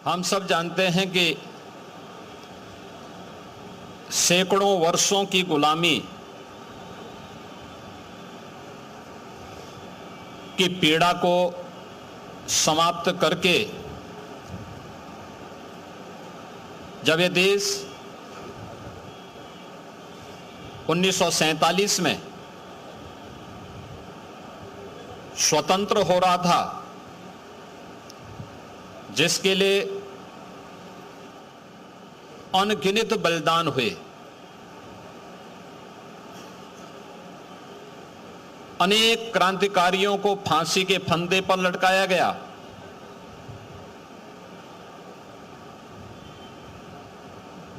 हम सब जानते हैं कि सैकड़ों वर्षों की गुलामी की पीड़ा को समाप्त करके जब ये देश 1947 में स्वतंत्र हो रहा था, जिसके लिए अनगिनत बलिदान हुए, अनेक क्रांतिकारियों को फांसी के फंदे पर लटकाया गया,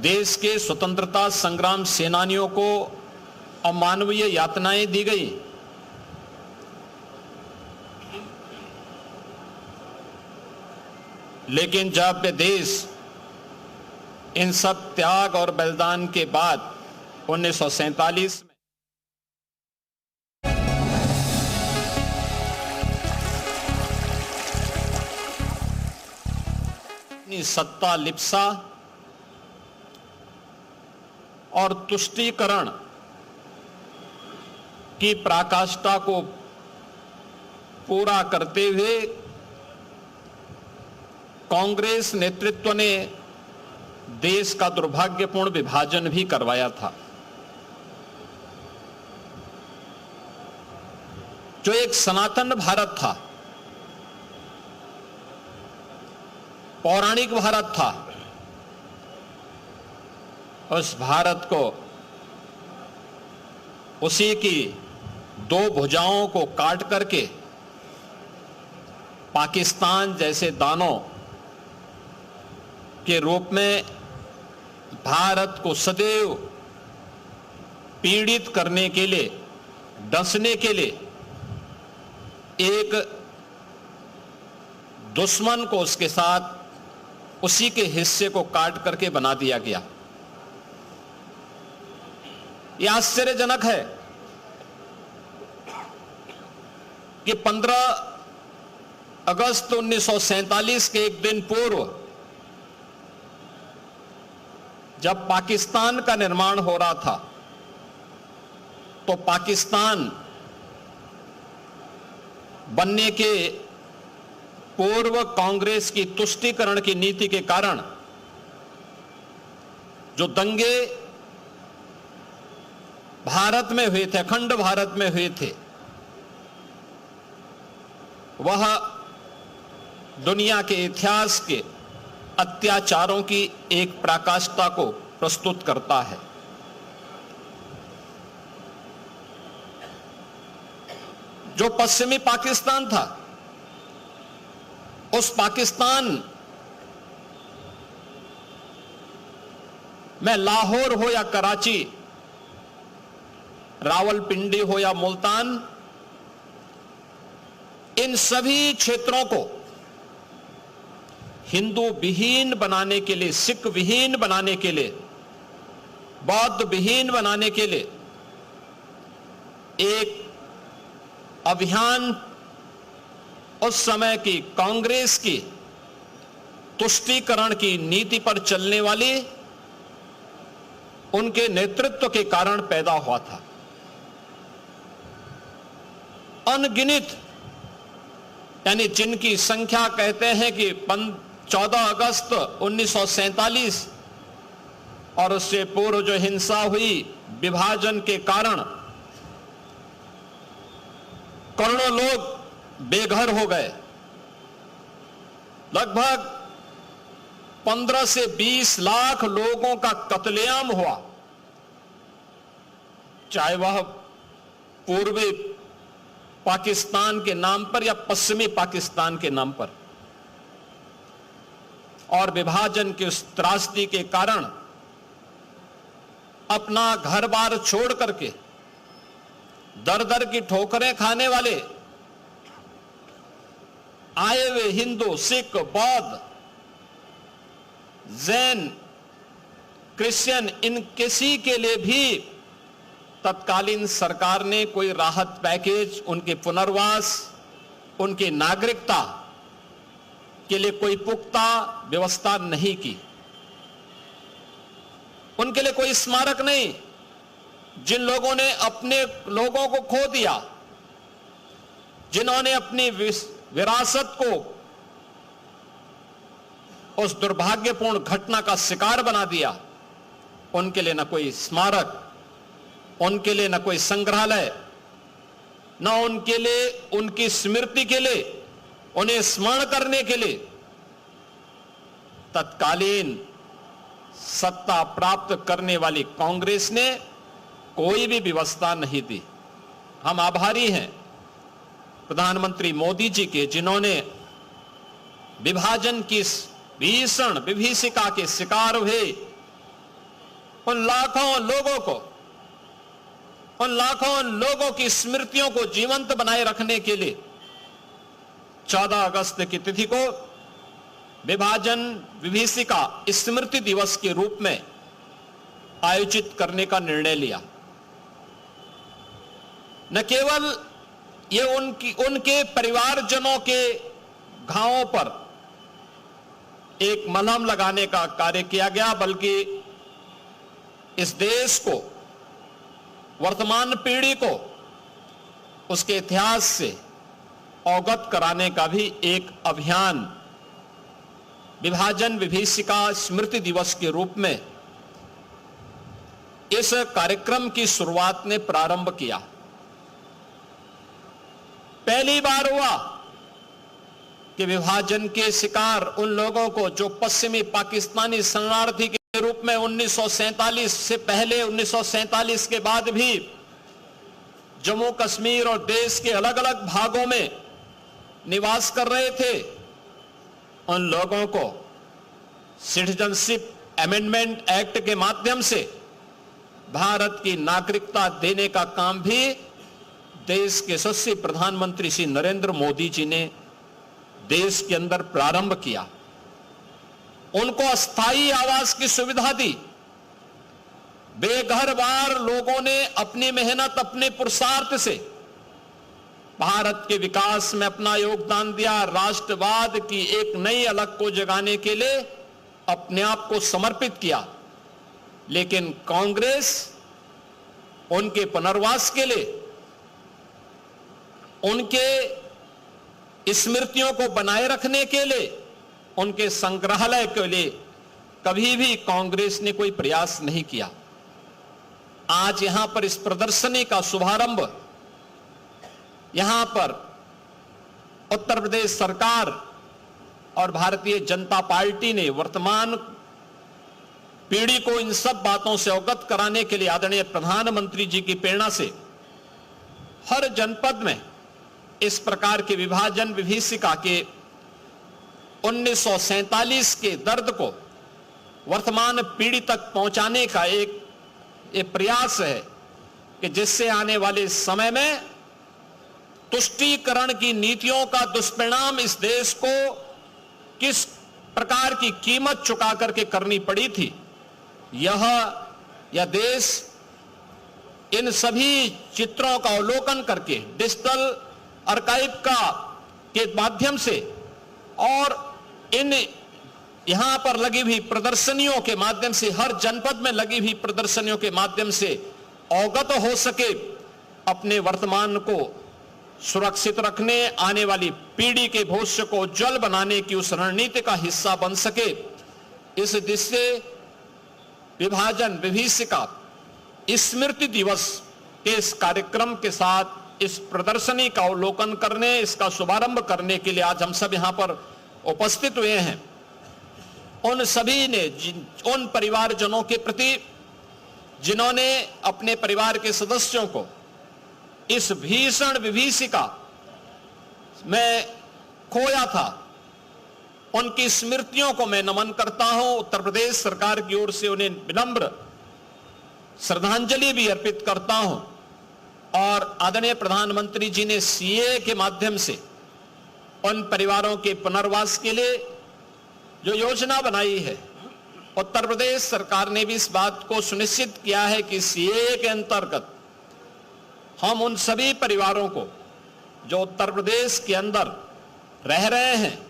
देश के स्वतंत्रता संग्राम सेनानियों को अमानवीय यातनाएं दी गई, लेकिन जब देश इन सब त्याग और बलिदान के बाद 1947 में अपनी सत्ता लिप्सा और तुष्टीकरण की पराकाष्ठा को पूरा करते हुए कांग्रेस नेतृत्व ने देश का दुर्भाग्यपूर्ण विभाजन भी करवाया था, जो एक सनातन भारत था, पौराणिक भारत था। उस भारत को, उसी की दो भुजाओं को काट करके पाकिस्तान जैसे दानों के रूप में भारत को सदैव पीड़ित करने के लिए, डसने के लिए एक दुश्मन को उसके साथ उसी के हिस्से को काट करके बना दिया गया। यह आश्चर्यजनक है कि 15 अगस्त 1947 के एक दिन पूर्व जब पाकिस्तान का निर्माण हो रहा था, तो पाकिस्तान बनने के पूर्व कांग्रेस की तुष्टीकरण की नीति के कारण जो दंगे भारत में हुए थे, अखंड भारत में हुए थे, वह दुनिया के इतिहास के अत्याचारों की एक पराकाष्ठा को प्रस्तुत करता है। जो पश्चिमी पाकिस्तान था, उस पाकिस्तान में लाहौर हो या कराची, रावलपिंडी हो या मुल्तान, इन सभी क्षेत्रों को हिंदू विहीन बनाने के लिए, सिख विहीन बनाने के लिए, बौद्ध विहीन बनाने के लिए एक अभियान उस समय की कांग्रेस की तुष्टीकरण की नीति पर चलने वाली उनके नेतृत्व के कारण पैदा हुआ था। अनगिनत, यानी जिनकी संख्या कहते हैं कि 14 अगस्त 1947 और उससे पूर्व जो हिंसा हुई विभाजन के कारण करोड़ों लोग बेघर हो गए, लगभग 15 से 20 लाख लोगों का कत्लेआम हुआ, चाहे वह पूर्वी पाकिस्तान के नाम पर या पश्चिमी पाकिस्तान के नाम पर। और विभाजन की उस त्रासदी के कारण अपना घर बार छोड़ करके दर दर की ठोकरें खाने वाले आए हुए हिंदू, सिख, बौद्ध, जैन, क्रिश्चियन, इन किसी के लिए भी तत्कालीन सरकार ने कोई राहत पैकेज, उनके पुनर्वास, उनकी नागरिकता के लिए कोई पुख्ता व्यवस्था नहीं की, उनके लिए कोई स्मारक नहीं। जिन लोगों ने अपने लोगों को खो दिया, जिन्होंने अपनी विरासत को उस दुर्भाग्यपूर्ण घटना का शिकार बना दिया, उनके लिए न कोई स्मारक, उनके लिए न कोई संग्रहालय, न उनके लिए उनकी स्मृति के लिए, उन्हें स्मरण करने के लिए तत्कालीन सत्ता प्राप्त करने वाली कांग्रेस ने कोई भी व्यवस्था नहीं दी। हम आभारी हैं प्रधानमंत्री मोदी जी के, जिन्होंने विभाजन की भीषण विभीषिका के शिकार हुए उन लाखों लोगों की स्मृतियों को जीवंत बनाए रखने के लिए 14 अगस्त की तिथि को विभाजन विभीषिका स्मृति दिवस के रूप में आयोजित करने का निर्णय लिया। न केवल ये उनके परिवारजनों के घावों पर एक मलहम लगाने का कार्य किया गया, बल्कि इस देश को, वर्तमान पीढ़ी को उसके इतिहास से अवगत कराने का भी एक अभियान विभाजन विभीषिका स्मृति दिवस के रूप में इस कार्यक्रम की शुरुआत ने प्रारंभ किया। पहली बार हुआ कि विभाजन के शिकार उन लोगों को जो पश्चिमी पाकिस्तानी शरणार्थी के रूप में 1947 से पहले, 1947 के बाद भी जम्मू कश्मीर और देश के अलग अलग भागों में निवास कर रहे थे, उन लोगों को सिटीजनशिप अमेंडमेंट एक्ट के माध्यम से भारत की नागरिकता देने का काम भी देश के यशस्वी प्रधानमंत्री श्री नरेंद्र मोदी जी ने देश के अंदर प्रारंभ किया। उनको अस्थायी आवास की सुविधा दी। बेघरवार लोगों ने अपनी मेहनत, अपने पुरुषार्थ से भारत के विकास में अपना योगदान दिया। राष्ट्रवाद की एक नई अलग को जगाने के लिए अपने आप को समर्पित किया। लेकिन कांग्रेस उनके पुनर्वास के लिए, उनके स्मृतियों को बनाए रखने के लिए, उनके संग्रहालय के लिए कभी भी कांग्रेस ने कोई प्रयास नहीं किया। आज यहां पर इस प्रदर्शनी का शुभारंभ यहां पर उत्तर प्रदेश सरकार और भारतीय जनता पार्टी ने वर्तमान पीढ़ी को इन सब बातों से अवगत कराने के लिए आदरणीय प्रधानमंत्री जी की प्रेरणा से हर जनपद में इस प्रकार के विभाजन विभीषिका के 1947 के दर्द को वर्तमान पीढ़ी तक पहुंचाने का एक प्रयास है कि जिससे आने वाले समय में तुष्टीकरण की नीतियों का दुष्परिणाम इस देश को किस प्रकार की कीमत चुका करके करनी पड़ी थी, यह देश इन सभी चित्रों का अवलोकन करके डिजिटल आर्काइव के माध्यम से और इन यहां पर लगी हुई प्रदर्शनियों के माध्यम से, हर जनपद में लगी हुई प्रदर्शनियों के माध्यम से अवगत हो सके, अपने वर्तमान को सुरक्षित रखने, आने वाली पीढ़ी के भविष्य को उज्जवल बनाने की उस रणनीति का हिस्सा बन सके। इस दिशा से विभाजन विभीषिका स्मृति दिवस के इस कार्यक्रम के साथ इस प्रदर्शनी का अवलोकन करने, इसका शुभारंभ करने के लिए आज हम सब यहां पर उपस्थित हुए हैं। उन सभी ने, उन परिवारजनों के प्रति जिन्होंने अपने परिवार के सदस्यों को इस भीषण विभीषिका में खोया था, उनकी स्मृतियों को मैं नमन करता हूं। उत्तर प्रदेश सरकार की ओर से उन्हें विनम्र श्रद्धांजलि भी अर्पित करता हूं। और आदरणीय प्रधानमंत्री जी ने सीए के माध्यम से उन परिवारों के पुनर्वास के लिए जो योजना बनाई है, उत्तर प्रदेश सरकार ने भी इस बात को सुनिश्चित किया है कि सीए के अंतर्गत हम उन सभी परिवारों को जो उत्तर प्रदेश के अंदर रह रहे हैं,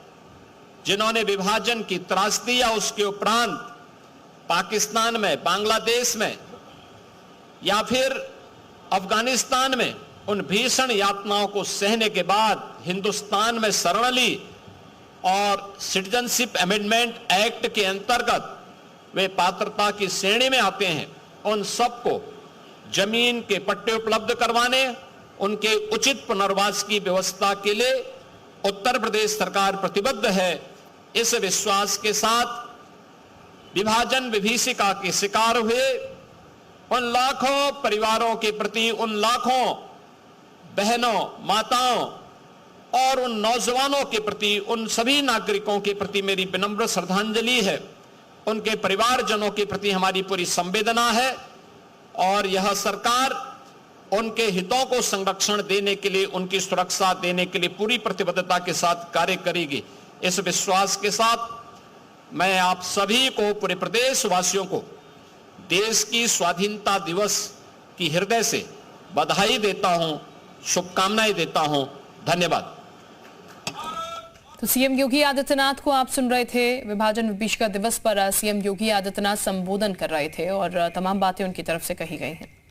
जिन्होंने विभाजन की त्रासदी या उसके उपरांत पाकिस्तान में, बांग्लादेश में या फिर अफगानिस्तान में उन भीषण यातनाओं को सहने के बाद हिंदुस्तान में शरण ली और सिटीजनशिप अमेंडमेंट एक्ट के अंतर्गत वे पात्रता की श्रेणी में आते हैं, उन सबको जमीन के पट्टे उपलब्ध करवाने, उनके उचित पुनर्वास की व्यवस्था के लिए उत्तर प्रदेश सरकार प्रतिबद्ध है। इस विश्वास के साथ विभाजन विभीषिका के शिकार हुए उन लाखों परिवारों के प्रति, उन लाखों बहनों, माताओं और उन नौजवानों के प्रति, उन सभी नागरिकों के प्रति मेरी विनम्र श्रद्धांजलि है। उनके परिवारजनों के प्रति हमारी पूरी संवेदना है और यह सरकार उनके हितों को संरक्षण देने के लिए, उनकी सुरक्षा देने के लिए पूरी प्रतिबद्धता के साथ कार्य करेगी। इस विश्वास के साथ मैं आप सभी को, पूरे प्रदेश वासियों को देश की स्वाधीनता दिवस की हृदय से बधाई देता हूं, शुभकामनाएं देता हूं। धन्यवाद। तो सीएम योगी आदित्यनाथ को आप सुन रहे थे। विभाजन विभीषिका दिवस पर सीएम योगी आदित्यनाथ संबोधन कर रहे थे और तमाम बातें उनकी तरफ से कही गई हैं।